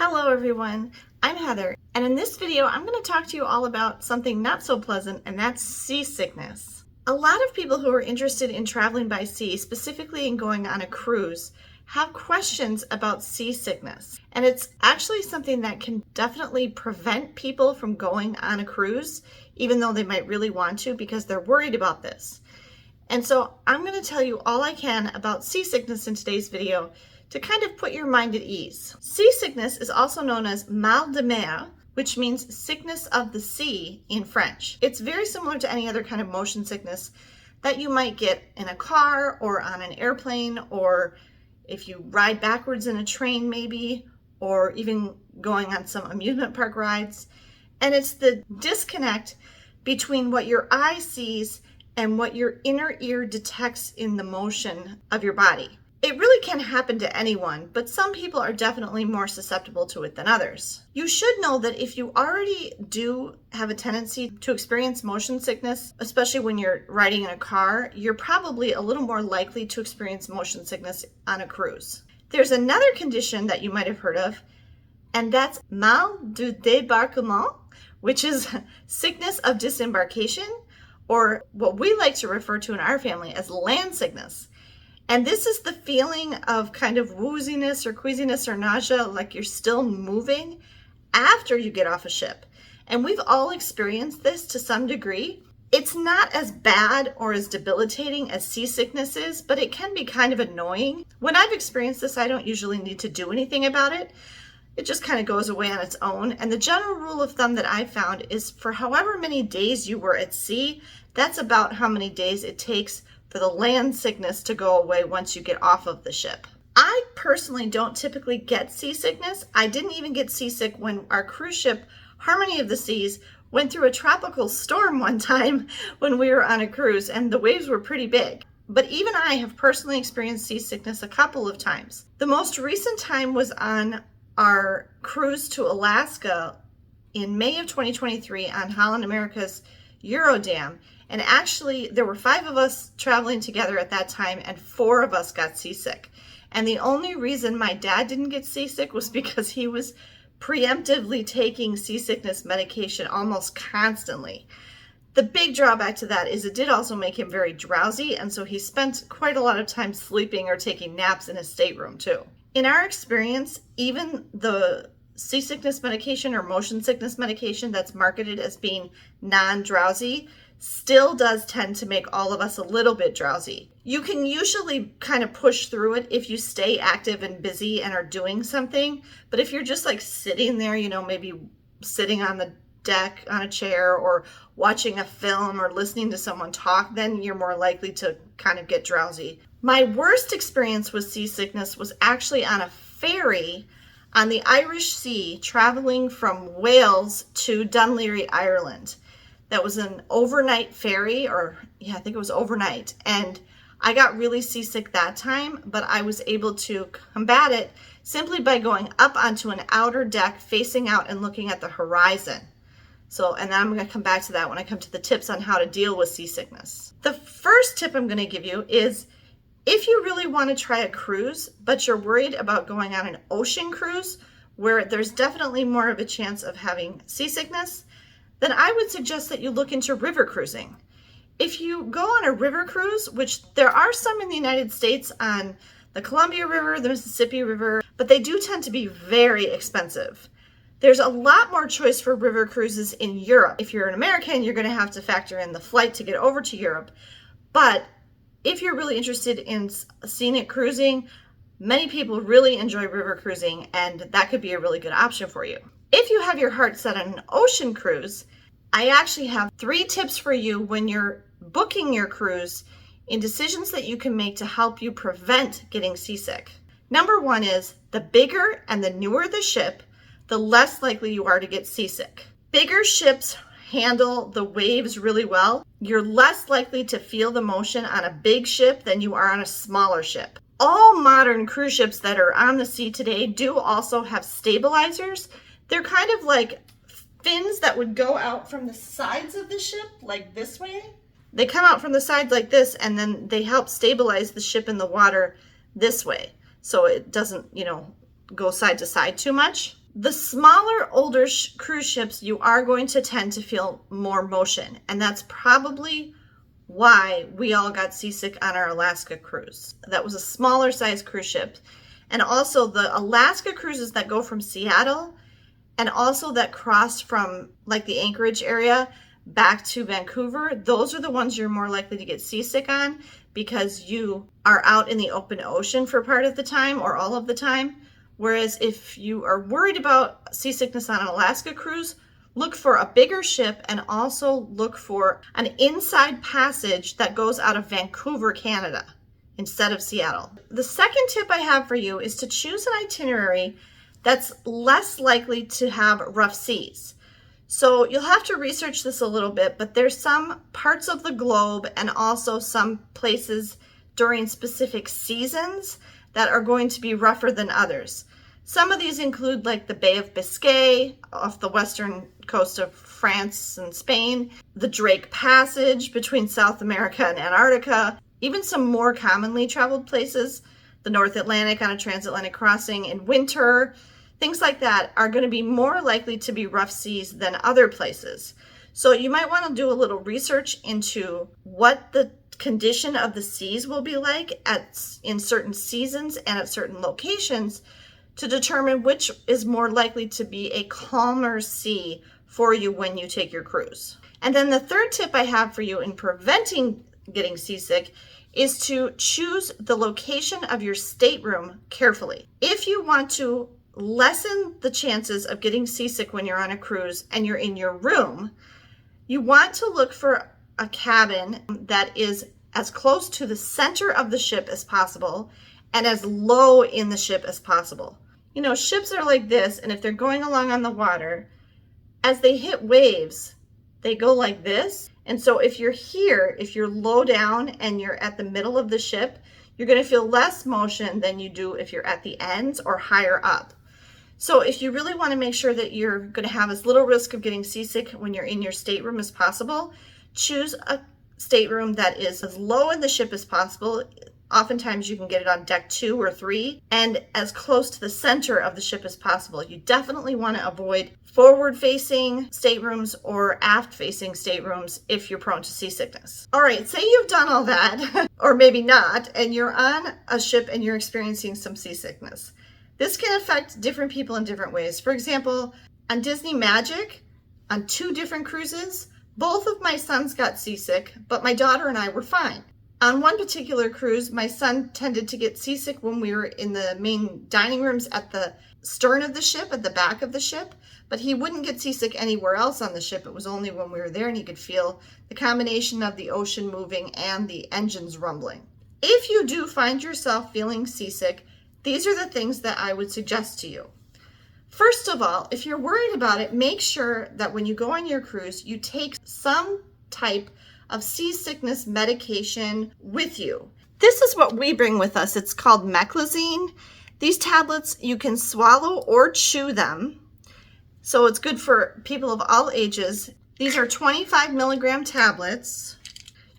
Hello everyone, I'm Heather, and in this video I'm going to talk to you all about something not so pleasant, and that's seasickness. A lot of people who are interested in traveling by sea, specifically in going on a cruise, have questions about seasickness. And it's actually something that can definitely prevent people from going on a cruise, even though they might really want to, because they're worried about this. And so I'm going to tell you all I can about seasickness in today's video to kind of put your mind at ease. Seasickness is also known as mal de mer, which means sickness of the sea in French. It's very similar to any other kind of motion sickness that you might get in a car or on an airplane, or if you ride backwards in a train maybe, or even going on some amusement park rides. And it's the disconnect between what your eye sees and what your inner ear detects in the motion of your body. It really can happen to anyone, but some people are definitely more susceptible to it than others. You should know that if you already do have a tendency to experience motion sickness, especially when you're riding in a car, you're probably a little more likely to experience motion sickness on a cruise. There's another condition that you might have heard of, and that's mal du débarquement, which is sickness of disembarkation, or what we like to refer to in our family as landsickness. And this is the feeling of kind of wooziness or queasiness or nausea, like you're still moving after you get off a ship. And we've all experienced this to some degree. It's not as bad or as debilitating as seasickness is, but it can be kind of annoying. When I've experienced this, I don't usually need to do anything about it. It just kind of goes away on its own. And the general rule of thumb that I've found is for however many days you were at sea, that's about how many days it takes for the land sickness to go away once you get off of the ship. I personally don't typically get seasickness. I didn't even get seasick when our cruise ship, Harmony of the Seas, went through a tropical storm one time when we were on a cruise, and the waves were pretty big. But even I have personally experienced seasickness a couple of times. The most recent time was on our cruise to Alaska in May of 2023 on Holland America's Eurodam. And actually, there were 5 of us traveling together at that time, and 4 of us got seasick. And the only reason my dad didn't get seasick was because he was preemptively taking seasickness medication almost constantly. The big drawback to that is it did also make him very drowsy, and so he spent quite a lot of time sleeping or taking naps in his stateroom too. In our experience, even the seasickness medication or motion sickness medication that's marketed as being non-drowsy still does tend to make all of us a little bit drowsy. You can usually kind of push through it if you stay active and busy and are doing something. But if you're just like sitting there, maybe sitting on the deck on a chair or watching a film or listening to someone talk, then you're more likely to kind of get drowsy. My worst experience with seasickness was actually on a ferry on the Irish Sea, traveling from Wales to Dunleary, Ireland. That was an overnight ferry, I think it was overnight. And I got really seasick that time, but I was able to combat it simply by going up onto an outer deck, facing out and looking at the horizon. And then I'm going to come back to that when I come to the tips on how to deal with seasickness. The first tip I'm going to give you is if you really want to try a cruise, but you're worried about going on an ocean cruise where there's definitely more of a chance of having seasickness, then I would suggest that you look into river cruising. If you go on a river cruise, which there are some in the United States on the Columbia River, the Mississippi River, but they do tend to be very expensive. There's a lot more choice for river cruises in Europe. If you're an American, you're going to have to factor in the flight to get over to Europe. But if you're really interested in scenic cruising, many people really enjoy river cruising, and that could be a really good option for you. If you have your heart set on an ocean cruise, I actually have 3 tips for you when you're booking your cruise in decisions that you can make to help you prevent getting seasick. Number 1 is the bigger and the newer the ship, the less likely you are to get seasick. Bigger ships handle the waves really well. You're less likely to feel the motion on a big ship than you are on a smaller ship. All modern cruise ships that are on the sea today do also have stabilizers. They're kind of like fins that would go out from the sides of the ship, like this way. They come out from the sides like this, and then they help stabilize the ship in the water this way, so it doesn't, go side to side too much. The smaller, older cruise ships, you are going to tend to feel more motion, and that's probably why we all got seasick on our Alaska cruise. That was a smaller size cruise ship. And also the Alaska cruises that go from Seattle and also that cross from like the Anchorage area back to Vancouver, those are the ones you're more likely to get seasick on because you are out in the open ocean for part of the time or all of the time. Whereas if you are worried about seasickness on an Alaska cruise, look for a bigger ship and also look for an inside passage that goes out of Vancouver, Canada, instead of Seattle. The second tip I have for you is to choose an itinerary that's less likely to have rough seas. So you'll have to research this a little bit, but there's some parts of the globe and also some places during specific seasons that are going to be rougher than others. Some of these include like the Bay of Biscay off the western coast of France and Spain, the Drake Passage between South America and Antarctica, even some more commonly traveled places, the North Atlantic on a transatlantic crossing in winter. Things like that are going to be more likely to be rough seas than other places. So you might want to do a little research into what the condition of the seas will be like in certain seasons and at certain locations to determine which is more likely to be a calmer sea for you when you take your cruise. And then the third tip I have for you in preventing getting seasick is to choose the location of your stateroom carefully. If you want to lessen the chances of getting seasick when you're on a cruise and you're in your room, you want to look for a cabin that is as close to the center of the ship as possible and as low in the ship as possible. You know, ships are like this, and if they're going along on the water, as they hit waves, they go like this. And so if you're here, if you're low down and you're at the middle of the ship, you're going to feel less motion than you do if you're at the ends or higher up. So if you really want to make sure that you're going to have as little risk of getting seasick when you're in your stateroom as possible, choose a stateroom that is as low in the ship as possible. Oftentimes you can get it on deck 2 or 3 and as close to the center of the ship as possible. You definitely want to avoid forward-facing staterooms or aft-facing staterooms if you're prone to seasickness. All right, say you've done all that, or maybe not, and you're on a ship and you're experiencing some seasickness. This can affect different people in different ways. For example, on Disney Magic, on 2 different cruises, both of my sons got seasick, but my daughter and I were fine. On one particular cruise, my son tended to get seasick when we were in the main dining rooms at the stern of the ship, at the back of the ship, but he wouldn't get seasick anywhere else on the ship. It was only when we were there and he could feel the combination of the ocean moving and the engines rumbling. If you do find yourself feeling seasick, these are the things that I would suggest to you. First of all, if you're worried about it, make sure that when you go on your cruise, you take some type of seasickness medication with you. This is what we bring with us. It's called meclizine. These tablets, you can swallow or chew them. So it's good for people of all ages. These are 25 milligram tablets.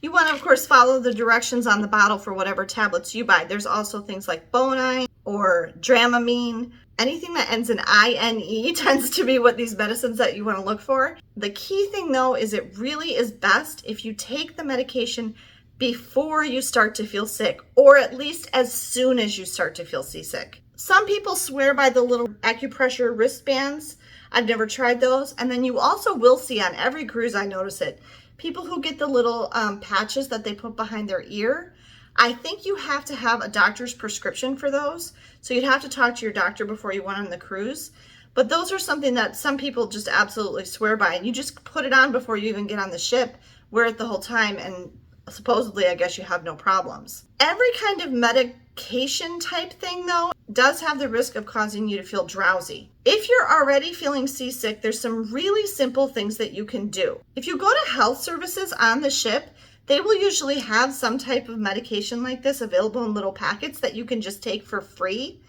You want to, of course, follow the directions on the bottle for whatever tablets you buy. There's also things like Bonine or Dramamine. Anything that ends in INE tends to be what these medicines that you want to look for. The key thing, though, is it really is best if you take the medication before you start to feel sick, or at least as soon as you start to feel seasick. Some people swear by the little acupressure wristbands. I've never tried those. And then you also will see on every cruise, I notice it, people who get the little patches that they put behind their ear. I think you have to have a doctor's prescription for those. So you'd have to talk to your doctor before you went on the cruise. But those are something that some people just absolutely swear by. And you just put it on before you even get on the ship, wear it the whole time, and supposedly, I guess you have no problems. Every kind of medication type thing, though, does have the risk of causing you to feel drowsy. If you're already feeling seasick, there's some really simple things that you can do. If you go to health services on the ship, they will usually have some type of medication like this available in little packets that you can just take for free.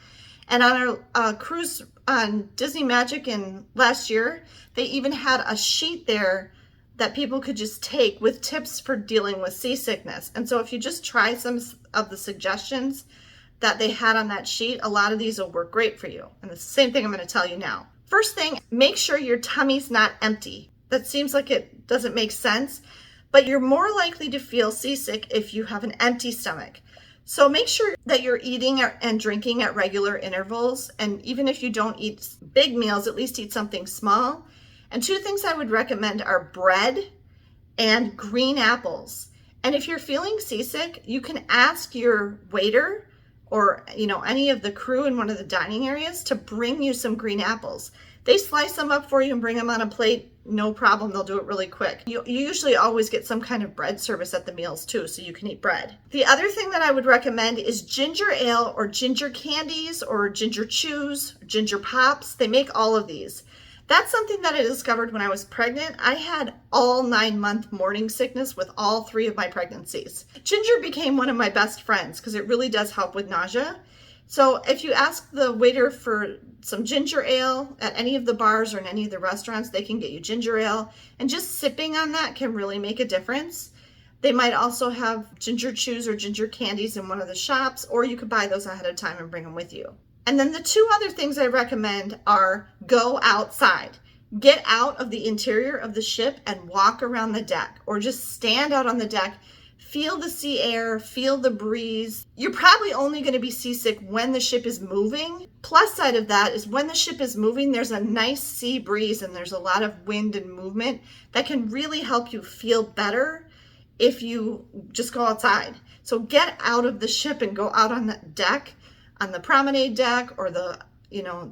And on our cruise on Disney Magic in last year, they even had a sheet there that people could just take with tips for dealing with seasickness. And so if you just try some of the suggestions that they had on that sheet, a lot of these will work great for you. And the same thing I'm going to tell you now. First thing, make sure your tummy's not empty. That seems like it doesn't make sense, but you're more likely to feel seasick if you have an empty stomach. So make sure that you're eating and drinking at regular intervals. And even if you don't eat big meals, at least eat something small. And two things I would recommend are bread and green apples. And if you're feeling seasick, you can ask your waiter or any of the crew in one of the dining areas to bring you some green apples. They slice them up for you and bring them on a plate, no problem. They'll do it really quick. You usually always get some kind of bread service at the meals too, so you can eat bread. The other thing that I would recommend is ginger ale or ginger candies or ginger chews, ginger pops. They make all of these. That's something that I discovered when I was pregnant. I had all 9-month morning sickness with all 3 of my pregnancies. Ginger became one of my best friends because it really does help with nausea. So if you ask the waiter for some ginger ale at any of the bars or in any of the restaurants, they can get you ginger ale. And just sipping on that can really make a difference. They might also have ginger chews or ginger candies in one of the shops, or you could buy those ahead of time and bring them with you. And then the 2 other things I recommend are go outside. Get out of the interior of the ship and walk around the deck, or just stand out on the deck. Feel the sea air, feel the breeze. You're probably only going to be seasick when the ship is moving. Plus side of that is when the ship is moving, there's a nice sea breeze and there's a lot of wind and movement that can really help you feel better if you just go outside. So get out of the ship and go out on the deck, on the promenade deck or the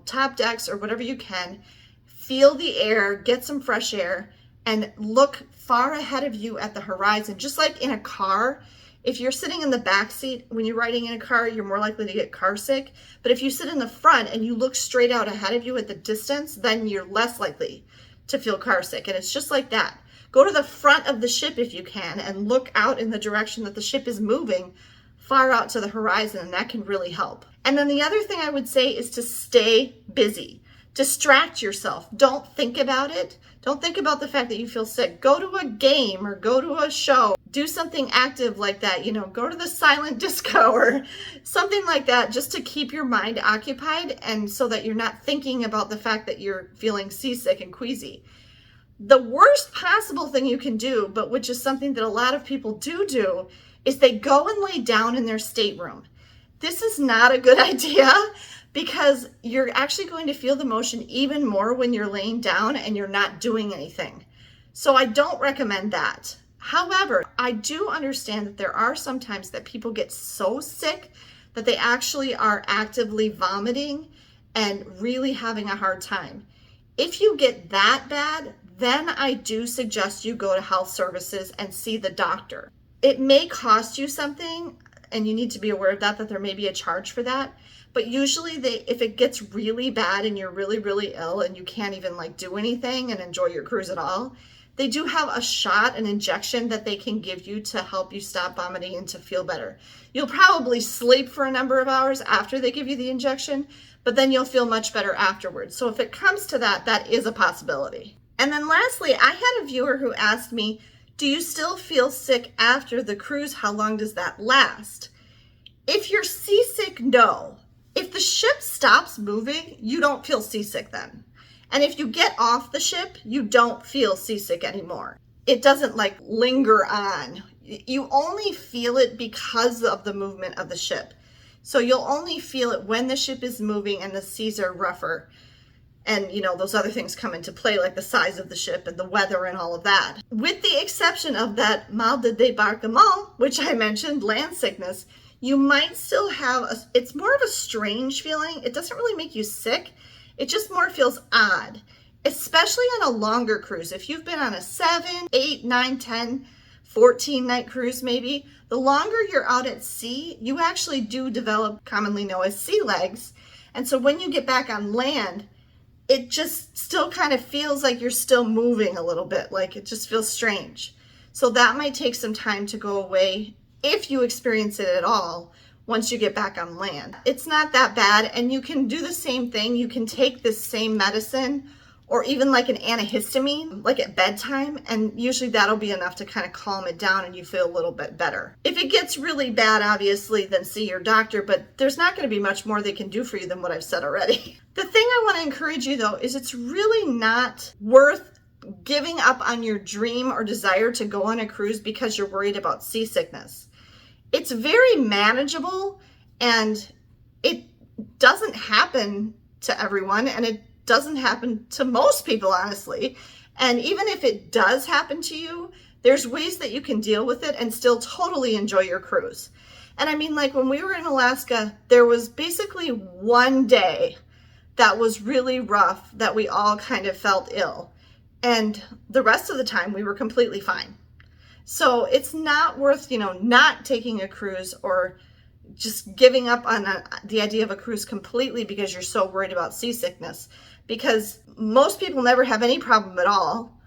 top decks or whatever you can. Feel the air, get some fresh air, and look far ahead of you at the horizon. Just like in a car, if you're sitting in the back seat, when you're riding in a car, you're more likely to get car sick. But if you sit in the front and you look straight out ahead of you at the distance, then you're less likely to feel car sick. And it's just like that. Go to the front of the ship if you can and look out in the direction that the ship is moving far out to the horizon, and that can really help. And then the other thing I would say is to stay busy. Distract yourself. Don't think about it. Don't think about the fact that you feel sick. Go to a game or go to a show. Do something active like that. Go to the silent disco or something like that, just to keep your mind occupied and so that you're not thinking about the fact that you're feeling seasick and queasy. The worst possible thing you can do, but which is something that a lot of people do, is they go and lay down in their stateroom. This is not a good idea, because you're actually going to feel the motion even more when you're laying down and you're not doing anything. So I don't recommend that. However, I do understand that there are some times that people get so sick that they actually are actively vomiting and really having a hard time. If you get that bad, then I do suggest you go to health services and see the doctor. It may cost you something, and you need to be aware of that there may be a charge for that. But usually if it gets really bad and you're really, really ill and you can't even do anything and enjoy your cruise at all, they do have a shot, an injection that they can give you to help you stop vomiting and to feel better. You'll probably sleep for a number of hours after they give you the injection, but then you'll feel much better afterwards. So if it comes to that, that is a possibility. And then lastly, I had a viewer who asked me, do you still feel sick after the cruise? How long does that last? If you're seasick, no. If the ship stops moving, you don't feel seasick then. And if you get off the ship, you don't feel seasick anymore. It doesn't linger on. You only feel it because of the movement of the ship. So you'll only feel it when the ship is moving and the seas are rougher. And those other things come into play, like the size of the ship and the weather and all of that. With the exception of that mal de débarquement, which I mentioned, landsickness, you might still have it's more of a strange feeling. It doesn't really make you sick. It just more feels odd, especially on a longer cruise. If you've been on a 7, 8, 9, 10, 14 night cruise maybe, the longer you're out at sea, you actually do develop commonly known as sea legs. And so when you get back on land, it just still kind of feels like you're still moving a little bit, like it just feels strange. So that might take some time to go away if you experience it at all once you get back on land. It's not that bad, and you can do the same thing. You can take this same medicine or even like an antihistamine, like at bedtime, and usually that'll be enough to kind of calm it down and you feel a little bit better. If it gets really bad, obviously, then see your doctor, but there's not going to be much more they can do for you than what I've said already. The thing I want to encourage you though is it's really not worth giving up on your dream or desire to go on a cruise because you're worried about seasickness. It's very manageable and it doesn't happen to everyone, and it doesn't happen to most people, honestly. And even if it does happen to you, there's ways that you can deal with it and still totally enjoy your cruise. And I mean, like when we were in Alaska, there was basically one day that was really rough that we all kind of felt ill. And the rest of the time we were completely fine. So it's not worth, not taking a cruise or just giving up on the idea of a cruise completely because you're so worried about seasickness, because most people never have any problem at all,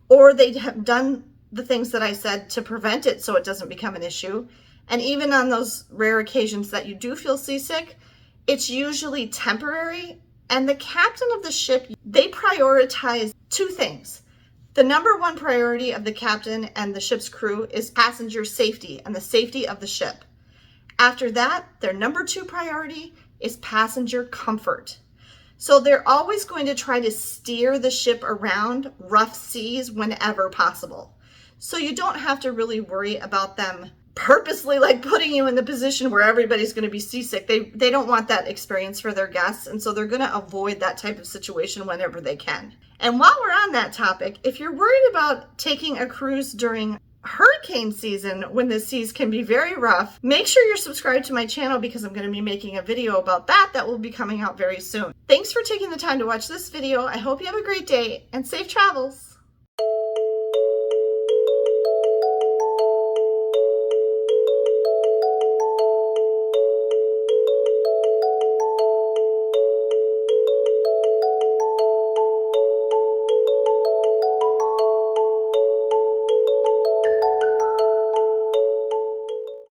or they have done the things that I said to prevent it so it doesn't become an issue. And even on those rare occasions that you do feel seasick, it's usually temporary. And the captain of the ship, they prioritize two things. The number one priority of the captain and the ship's crew is passenger safety and the safety of the ship. After that, their number two priority is passenger comfort. So they're always going to try to steer the ship around rough seas whenever possible. So you don't have to really worry about them purposely like putting you in the position where everybody's going to be seasick. They don't want that experience for their guests, and so they're going to avoid that type of situation whenever they can. And while we're on that topic, if you're worried about taking a cruise during hurricane season when the seas can be very rough, make sure you're subscribed to my channel because I'm going to be making a video about that will be coming out very soon. Thanks for taking the time to watch this video. I hope you have a great day and safe travels.